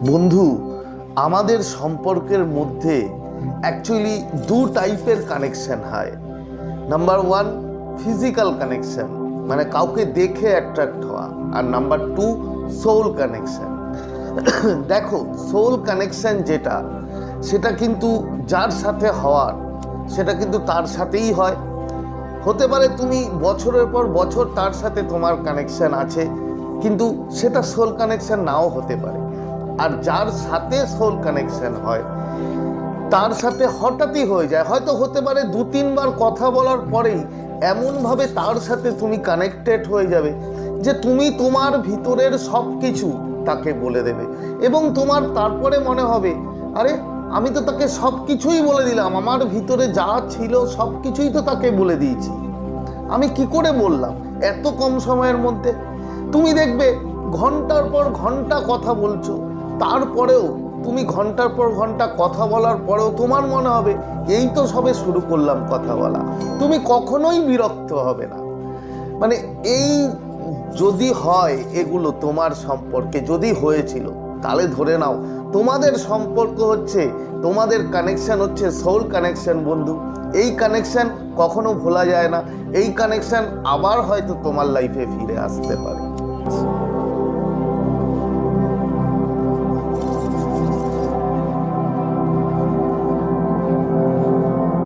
বন্ধু, আমাদের সম্পর্কের মধ্যে অ্যাকচুয়ালি দু টাইপের কানেকশন হয়। নাম্বার ওয়ান, ফিজিক্যাল কানেকশন, মানে কাউকে দেখে অ্যাট্রাক্ট হওয়া। আর নাম্বার টু, সোল কানেকশন। দেখো, সোল কানেকশন যেটা, সেটা কিন্তু যার সাথে হওয়ার সেটা কিন্তু তার সাথেই হয়। হতে পারে তুমি বছরের পর বছর তার সাথে তোমার কানেকশন আছে, কিন্তু সেটা সোল কানেকশন নাও হতে পারে। আর যার সাথে সোল কানেকশন হয় তার সাথে হঠাৎই হয়ে যায়, হয়তো হতে পারে দু তিনবার কথা বলার পরেই এমনভাবে তার সাথে তুমি কানেক্টেড হয়ে যাবে যে তুমি তোমার ভিতরের সব কিছু তাকে বলে দেবে। এবং তোমার তারপরে মনে হবে, আরে আমি তো তাকে সব কিছুই বলে দিলাম, আমার ভিতরে যা ছিল সব কিছুই তো তাকে বলে দিয়েছি, আমি কি করে বললাম এত কম সময়ের মধ্যে। তুমি দেখবে ঘন্টার পর ঘন্টা কথা বলছো, তারপরেও তুমি ঘন্টার পর ঘন্টা কথা বলার পরেও তোমার মনে হবে এই তো সবে শুরু করলাম কথা বলা। তুমি কখনোই বিরক্ত হবে না। মানে এই যদি হয়, এগুলো তোমার সম্পর্কে যদি হয়েছিল, তাহলে ধরে নাও তোমাদের সম্পর্ক হচ্ছে, তোমাদের কানেকশন হচ্ছে সোল কানেকশন বন্ধু। এই কানেকশন কখনো ভোলা যায় না। এই কানেকশন আবার হয়তো তোমার লাইফে ফিরে আসতে পারে।